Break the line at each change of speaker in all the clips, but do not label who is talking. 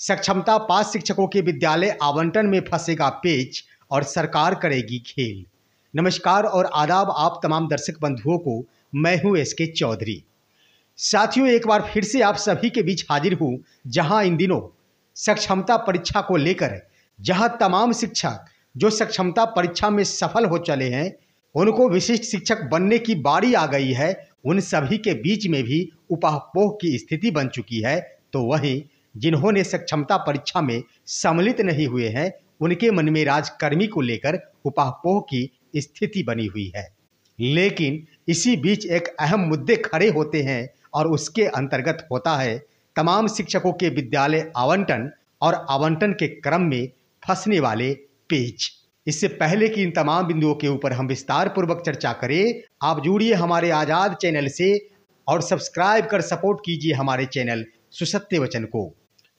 सक्षमता पास शिक्षकों के विद्यालय आवंटन में फंसेगा पेच और सरकार करेगी खेल। नमस्कार और आदाब आप तमाम दर्शक बंधुओं को। मैं हूं एसके चौधरी। साथियों, एक बार फिर से आप सभी के बीच हाजिर हूं, जहां इन दिनों सक्षमता परीक्षा को लेकर जहां तमाम शिक्षक जो सक्षमता परीक्षा में सफल हो चले हैं उनको विशिष्ट शिक्षक बनने की बारी आ गई है, उन सभी के बीच में भी उपापोह की स्थिति बन चुकी है। तो वहीं जिन्होंने सक्षमता परीक्षा में सम्मिलित नहीं हुए हैं उनके मन में राजकर्मी को लेकर उपापोह की स्थिति बनी हुई है। लेकिन इसी बीच एक अहम मुद्दे खड़े होते हैं और उसके अंतर्गत होता है तमाम शिक्षकों के विद्यालय आवंटन और आवंटन के क्रम में फंसने वाले पेच। इससे पहले कि इन तमाम बिंदुओं के ऊपर हम विस्तार पूर्वक चर्चा करें, आप जुड़िए हमारे आजाद चैनल से और सब्सक्राइब कर सपोर्ट कीजिए हमारे चैनल सुसत्य वचन को।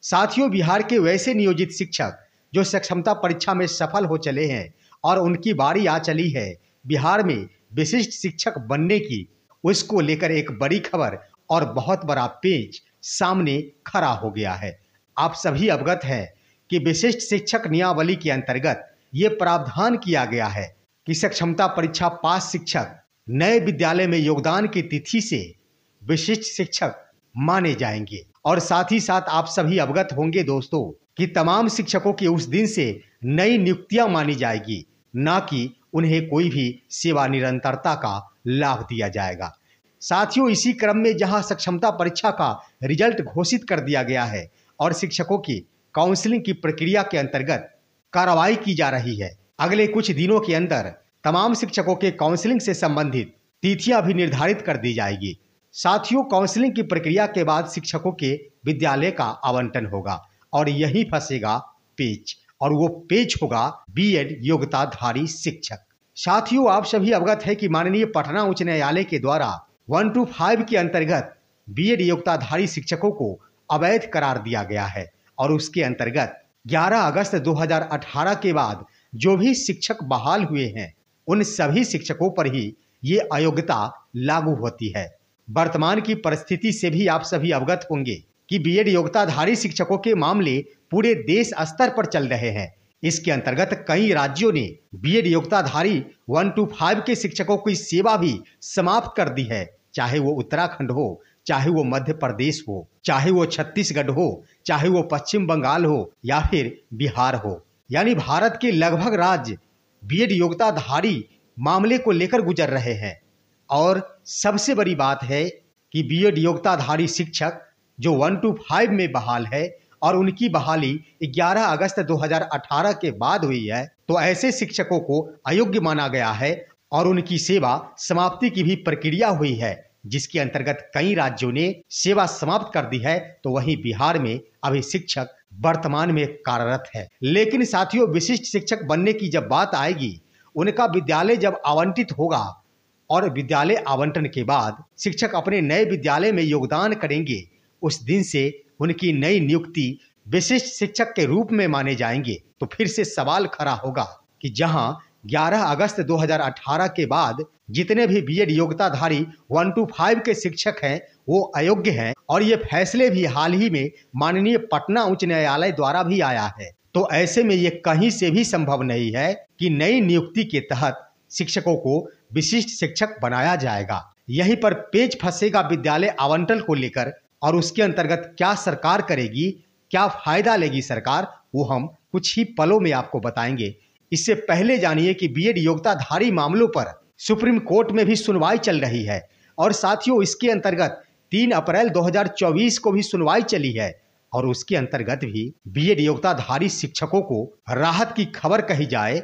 साथियों, बिहार के वैसे नियोजित शिक्षक जो सक्षमता परीक्षा में सफल हो चले हैं और उनकी बारी आ चली है बिहार में विशिष्ट शिक्षक बनने की, उसको लेकर एक बड़ी खबर और बहुत बड़ा पेच सामने खड़ा हो गया है। आप सभी अवगत हैं कि विशिष्ट शिक्षक नियमावली के अंतर्गत ये प्रावधान किया गया है कि सक्षमता परीक्षा पास शिक्षक नए विद्यालय में योगदान की तिथि से विशिष्ट शिक्षक माने जाएंगे। और साथ ही साथ आप सभी अवगत होंगे दोस्तों कि तमाम शिक्षकों की उस दिन से नई नियुक्तियां मानी जाएगी, ना कि उन्हें कोई भी सेवा निरंतरता का लाभ दिया जाएगा। साथियों, इसी क्रम में जहां सक्षमता परीक्षा का रिजल्ट घोषित कर दिया गया है और शिक्षकों की काउंसलिंग की प्रक्रिया के अंतर्गत कार्रवाई की जा रही है, अगले कुछ दिनों के अंदर तमाम शिक्षकों के काउंसलिंग से संबंधित तिथियां भी निर्धारित कर दी जाएगी। साथियों, काउंसलिंग की प्रक्रिया के बाद शिक्षकों के विद्यालय का आवंटन होगा और यही फंसेगा पेच, और वो पेच होगा बीएड योग्यताधारी शिक्षक। साथियों, आप सभी अवगत है कि माननीय पटना उच्च न्यायालय के द्वारा 125 के अंतर्गत बीएड योग्यताधारी शिक्षकों को अवैध करार दिया गया है और उसके अंतर्गत 11 अगस्त 2018 के बाद जो भी शिक्षक बहाल हुए हैं उन सभी शिक्षकों पर ही ये अयोग्यता लागू होती है। वर्तमान की परिस्थिति से भी आप सभी अवगत होंगे कि बीएड योग्यताधारी शिक्षकों के मामले पूरे देश स्तर पर चल रहे हैं। इसके अंतर्गत कई राज्यों ने बीएड योग्यताधारी 125 के शिक्षकों की सेवा भी समाप्त कर दी है, चाहे वो उत्तराखंड हो, चाहे वो मध्य प्रदेश हो, चाहे वो छत्तीसगढ़ हो, चाहे वो पश्चिम बंगाल हो या फिर बिहार हो। यानी भारत के लगभग राज्य बीएड योग्यताधारी मामले को लेकर गुजर रहे हैं। और सबसे बड़ी बात है कि बीएड योग्यताधारी शिक्षक जो 125 में बहाल है और उनकी बहाली 11 अगस्त 2018 के बाद हुई है, तो ऐसे शिक्षकों को अयोग्य माना गया है और उनकी सेवा समाप्ति की भी प्रक्रिया हुई है, जिसके अंतर्गत कई राज्यों ने सेवा समाप्त कर दी है। तो वहीं बिहार में अभी शिक्षक वर्तमान में कार्यरत है। लेकिन साथियों, विशिष्ट शिक्षक बनने की जब बात आएगी, उनका विद्यालय जब आवंटित होगा और विद्यालय आवंटन के बाद शिक्षक अपने नए विद्यालय में योगदान करेंगे, उस दिन से उनकी नई नियुक्ति विशिष्ट शिक्षक के रूप में माने जाएंगे। तो फिर से सवाल खड़ा होगा कि जहां 11 अगस्त 2018 के बाद जितने भी बीएड योग्यताधारी 125 के शिक्षक हैं वो अयोग्य हैं और ये फैसले भी हाल ही में माननीय पटना उच्च न्यायालय द्वारा भी आया है। तो ऐसे में ये कहीं से भी संभव नहीं है कि नई नियुक्ति के तहत शिक्षकों को विशिष्ट शिक्षक बनाया जाएगा। यहीं पर पेच फंसेगा विद्यालय आवंटन को लेकर, और उसके अंतर्गत क्या सरकार करेगी, क्या फायदा लेगी सरकार, वो हम कुछ ही पलों में आपको बताएंगे। इससे पहले जानिए कि बीएड योग्यताधारी मामलों पर सुप्रीम कोर्ट में भी सुनवाई चल रही है और साथियों इसके अंतर्गत 3 अप्रैल 2024 को भी सुनवाई चली है और उसके अंतर्गत भी बीएड योग्यताधारी शिक्षकों को राहत की खबर कही जाए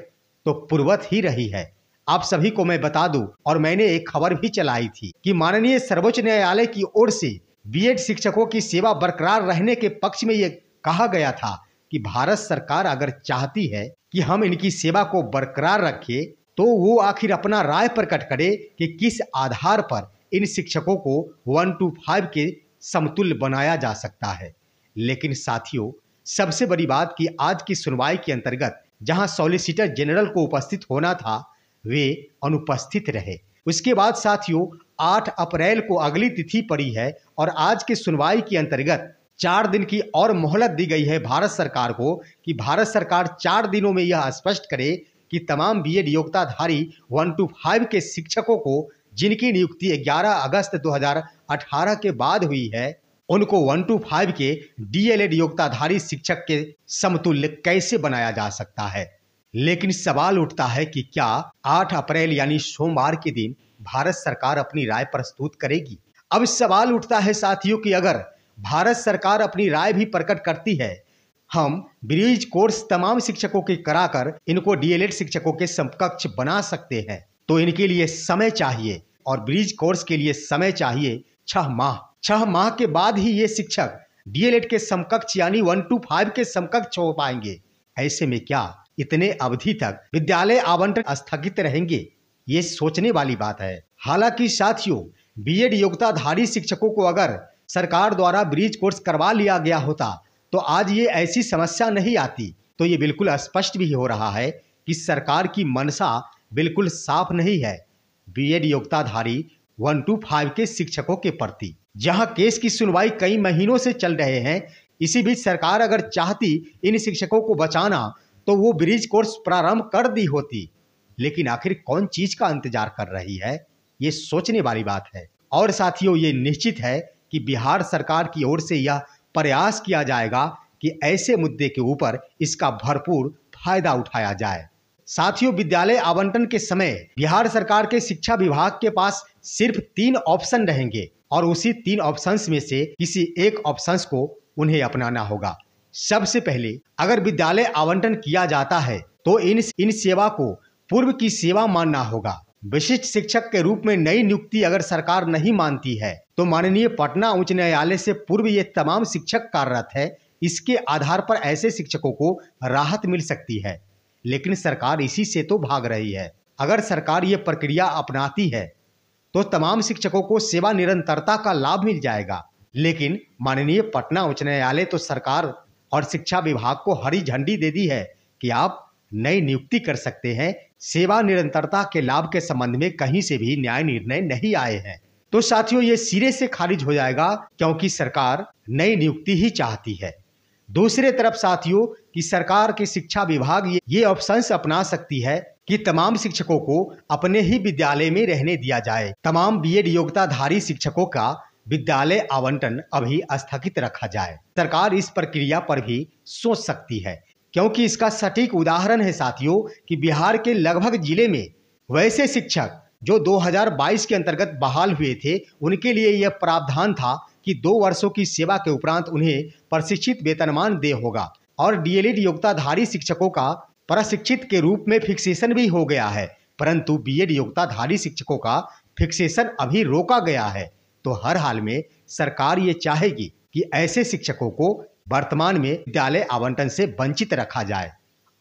तो पूर्वत ही रही है। आप सभी को मैं बता दूं, और मैंने एक खबर भी चलाई थी कि माननीय सर्वोच्च न्यायालय की ओर से बीएड शिक्षकों की सेवा बरकरार रहने के पक्ष में ये कहा गया था कि भारत सरकार अगर चाहती है कि हम इनकी सेवा को बरकरार रखें तो वो आखिर अपना राय प्रकट करे कि किस आधार पर इन शिक्षकों को 125 के समतुल्य बनाया जा सकता है। लेकिन साथियों, सबसे बड़ी बात कि आज की सुनवाई के अंतर्गत जहां सॉलिसिटर जनरल को उपस्थित होना था वे अनुपस्थित रहे। उसके बाद साथियों 8 अप्रैल को अगली तिथि पड़ी है और आज की सुनवाई के अंतर्गत 4 दिन की और मोहलत दी गई है भारत सरकार को कि भारत सरकार 4 दिनों में यह स्पष्ट करे कि तमाम बीएड योग्यताधारी 1 to 5 के शिक्षकों को जिनकी नियुक्ति 11 अगस्त 2018 के बाद हुई है, उनको 1 to 5 के डीएलएड योग्यताधारी शिक्षक के समतुल्य कैसे बनाया जा सकता है। लेकिन सवाल उठता है कि क्या 8 अप्रैल यानी सोमवार के दिन भारत सरकार अपनी राय प्रस्तुत करेगी। अब सवाल उठता है साथियों कि अगर भारत सरकार अपनी राय भी प्रकट करती है, हम ब्रिज कोर्स तमाम शिक्षकों के कराकर इनको डीएलएड शिक्षकों के समकक्ष बना सकते हैं, तो इनके लिए समय चाहिए और ब्रिज कोर्स के लिए समय चाहिए 6 माह। 6 माह के बाद ही ये शिक्षक डीएलएड के समकक्ष यानी 1 to 5 के समकक्ष हो पाएंगे। ऐसे में क्या इतने अवधि तक विद्यालय आवंटन स्थगित रहेंगे? ये सोचने वाली बात है। हालांकि साथियों, बीएड योग्यताधारी शिक्षकों को अगर सरकार द्वारा ब्रिज कोर्स करवा लिया गया होता तो आज ये ऐसी समस्या नहीं आती। तो ये बिल्कुल स्पष्ट भी हो रहा है कि सरकार की मंशा बिल्कुल साफ नहीं है बीएड योग्यताधारी 1 to 5 के शिक्षकों के प्रति। जहां केस की सुनवाई कई महीनों से चल रहे हैं, इसी बीच सरकार अगर चाहती इन शिक्षकों को बचाना तो वो ब्रिज कोर्स प्रारंभ कर दी होती। लेकिन आखिर कौन चीज का इंतजार कर रही है, ये सोचने वाली बात है। और साथियों, ये निश्चित है कि बिहार सरकार की ओर से यह प्रयास किया जाएगा कि ऐसे मुद्दे के ऊपर इसका भरपूर फायदा उठाया जाए। साथियों, विद्यालय आवंटन के समय बिहार सरकार के शिक्षा विभाग के पास सिर्फ 3 ऑप्शन रहेंगे और उसी 3 ऑप्शंस में से किसी एक ऑप्शंस को उन्हें अपनाना होगा। सबसे पहले, अगर विद्यालय आवंटन किया जाता है तो इन सेवा को पूर्व की सेवा मानना होगा। विशिष्ट शिक्षक के रूप में नई नियुक्ति अगर सरकार नहीं मानती है तो माननीय पटना उच्च न्यायालय से पूर्व ये तमाम शिक्षक कार्यरत है, इसके आधार पर ऐसे शिक्षकों को राहत मिल सकती है। लेकिन सरकार इसी से तो भाग रही है। अगर सरकार ये प्रक्रिया अपनाती है तो तमाम शिक्षकों को सेवा निरंतरता का लाभ मिल जाएगा। लेकिन माननीय पटना उच्च न्यायालय तो सरकार और शिक्षा विभाग को हरी झंडी दे दी है कि आप नई नियुक्ति कर सकते हैं। सेवा निरंतरता के लाभ के संबंध में कहीं से भी न्याय निर्णय नहीं आए हैं। तो साथियों, ये सिरे से खारिज हो जाएगा क्योंकि सरकार नई नियुक्ति ही चाहती है। दूसरे तरफ साथियों, कि सरकार के शिक्षा विभाग ये ऑप्शंस अपना सकती है कि तमाम शिक्षकों को अपने ही विद्यालय में रहने दिया जाए। तमाम बीएड योग्यताधारी शिक्षकों का विद्यालय आवंटन अभी स्थगित रखा जाए। सरकार इस प्रक्रिया पर भी सोच सकती है, क्योंकि इसका सटीक उदाहरण है साथियों कि बिहार के लगभग जिले में वैसे शिक्षक जो 2022 के अंतर्गत बहाल हुए थे, उनके लिए यह प्रावधान था कि 2 वर्षों की सेवा के उपरांत उन्हें प्रशिक्षित वेतनमान देय होगा और डीएलएड योग्यताधारी शिक्षकों का प्रशिक्षित के रूप में फिक्सेशन भी हो गया है। परंतु बीएड योग्यताधारी शिक्षकों का फिक्सेशन अभी रोका गया है। तो हर हाल में सरकार ये चाहेगी कि ऐसे शिक्षकों को वर्तमान में विद्यालय आवंटन से वंचित रखा जाए।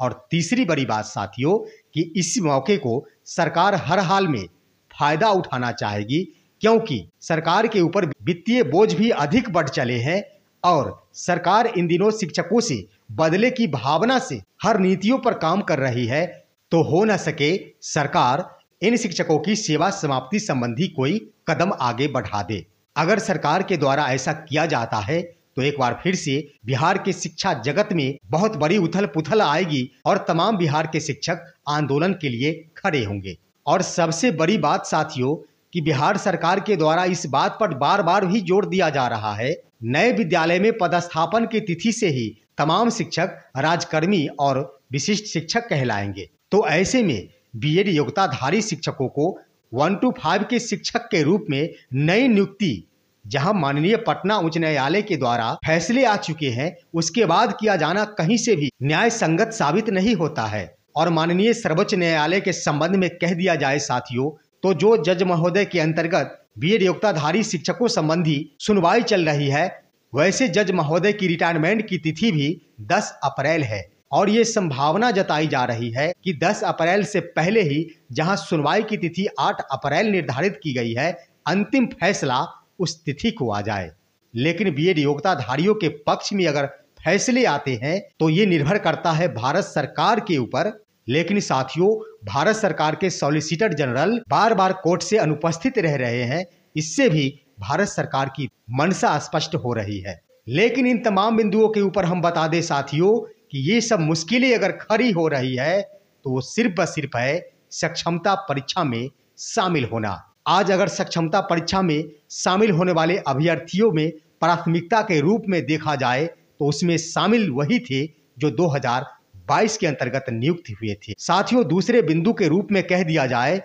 और तीसरी बड़ी बात साथियों कि इस मौके को सरकार हर हाल में फायदा उठाना चाहेगी, क्योंकि सरकार के ऊपर वित्तीय बोझ भी अधिक बढ़ चले हैं और सरकार इन दिनों शिक्षकों से बदले की भावना से हर नीतियों पर काम कर रही है। तो हो न सके सरकार इन शिक्षकों की सेवा समाप्ति संबंधी कोई कदम आगे बढ़ा दे। अगर सरकार के द्वारा ऐसा किया जाता है तो एक बार फिर से बिहार के शिक्षा जगत में बहुत बड़ी उथल पुथल आएगी और तमाम बिहार के शिक्षक आंदोलन के लिए खड़े होंगे। और सबसे बड़ी बात साथियों कि बिहार सरकार के द्वारा इस बात पर बार बार भी जोर दिया जा रहा है, नए विद्यालय में पदस्थापन की तिथि से ही तमाम शिक्षक राजकर्मी और विशिष्ट शिक्षक कहलाएंगे। तो ऐसे में बीएड योग्यताधारी शिक्षकों को 1 to 5 के शिक्षक के रूप में नई नियुक्ति, जहां माननीय पटना उच्च न्यायालय के द्वारा फैसले आ चुके हैं, उसके बाद किया जाना कहीं से भी न्याय संगत साबित नहीं होता है। और माननीय सर्वोच्च न्यायालय के संबंध में कह दिया जाए साथियों, तो जो जज महोदय के अंतर्गत बीएड योग्यताधारी शिक्षकों संबंधी सुनवाई चल रही है, वैसे जज महोदय की रिटायरमेंट की तिथि भी 10 अप्रैल है। और ये संभावना जताई जा रही है कि 10 अप्रैल से पहले ही जहां सुनवाई की तिथि 8 अप्रैल निर्धारित की गई है, अंतिम फैसला उस तिथि को आ जाए। लेकिन बीएड योग्यताधारियों के पक्ष में अगर फैसले आते हैं तो ये निर्भर करता है भारत सरकार के ऊपर। लेकिन साथियों, भारत सरकार के सॉलिसिटर जनरल बार बार कोर्ट से अनुपस्थित रह रहे हैं, इससे भी भारत सरकार की मंशा स्पष्ट हो रही है। लेकिन इन तमाम बिंदुओं के ऊपर हम बता दें साथियों कि ये सब मुश्किलें अगर खड़ी हो रही है तो वो सिर्फ व सिर्फ है सक्षमता परीक्षा में शामिल होना। आज अगर सक्षमता परीक्षा में शामिल होने वाले अभ्यर्थियों में प्राथमिकता के रूप में देखा जाए तो उसमें शामिल वही थे जो 2022 के अंतर्गत नियुक्त हुए थे। साथियों, दूसरे बिंदु के रूप में कह दिया जाए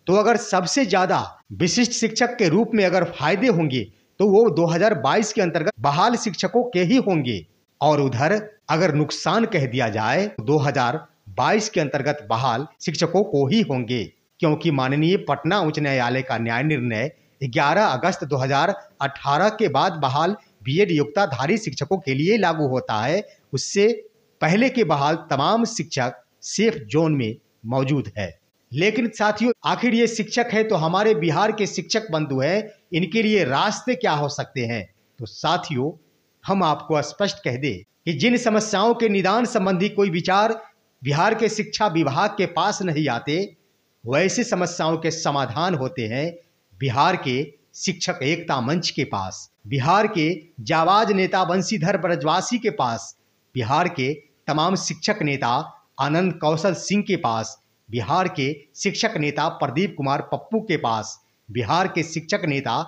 तो अगर सबसे ज्यादा विशिष्ट शिक्षक के रूप में अगर फायदे होंगे तो वो 2022 के अंतर्गत बहाल शिक्षकों के ही होंगे, और उधर अगर नुकसान कह दिया जाए तो 2022 के अंतर्गत बहाल शिक्षकों को ही होंगे, क्योंकि माननीय पटना उच्च न्यायालय का न्याय निर्णय 11 अगस्त 2018 के बाद बहाल बीएड योग्यताधारी शिक्षकों के लिए लागू होता है। उससे पहले के बहाल तमाम शिक्षक सेफ जोन में मौजूद है। लेकिन साथियों, आखिर ये शिक्षक है तो हमारे बिहार के शिक्षक बंधु हैं, इनके लिए रास्ते क्या हो सकते हैं? तो साथियों, हम आपको स्पष्ट कह दें कि जिन समस्याओं के निदान संबंधी कोई विचार बिहार के शिक्षा विभाग के पास नहीं आते, वैसे समस्याओं के समाधान होते हैं बिहार के शिक्षक एकता मंच के पास, बिहार के जाबाज नेता बंशीधर ब्रजवासी के पास, बिहार के तमाम शिक्षक नेता आनंद कौशल सिंह के पास, बिहार के शिक्षक नेता प्रदीप कुमार पप्पू के पास, बिहार के शिक्षक नेता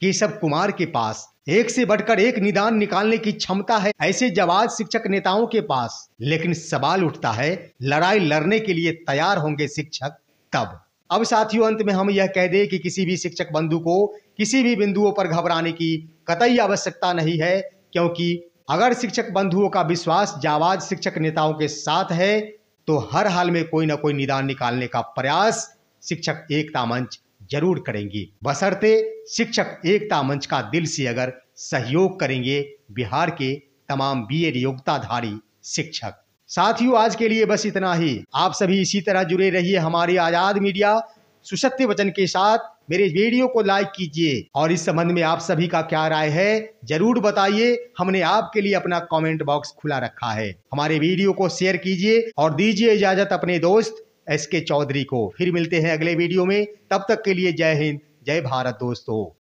केशव कुमार के पास। एक से बढ़कर एक निदान निकालने की क्षमता है ऐसे जाबाज शिक्षक नेताओं के पास। लेकिन सवाल उठता है, लड़ाई लड़ने के लिए तैयार होंगे शिक्षक तब। अब साथियों, अंत में हम यह कह दें कि किसी भी शिक्षक बंधु को किसी भी बिंदुओं पर घबराने की कतई आवश्यकता नहीं है, क्योंकि अगर शिक्षक बंधुओं का विश्वास जाबाज शिक्षक नेताओं के साथ है तो हर हाल में कोई ना कोई निदान निकालने का प्रयास शिक्षक एकता मंच जरूर करेंगे, बशर्ते शिक्षक एकता मंच का दिल से अगर सहयोग करेंगे बिहार के तमाम बीएड योग्यताधारी शिक्षक। साथियों, आज के लिए बस इतना ही। आप सभी इसी तरह जुड़े रहिए हमारी आजाद मीडिया सुसत्य वचन के साथ। मेरे वीडियो को लाइक कीजिए और इस संबंध में आप सभी का क्या राय है जरूर बताइए। हमने आपके लिए अपना कमेंट बॉक्स खुला रखा है। हमारे वीडियो को शेयर कीजिए और दीजिए इजाजत अपने दोस्त एसके चौधरी को। फिर मिलते हैं अगले वीडियो में, तब तक के लिए जय हिंद, जय भारत दोस्तों।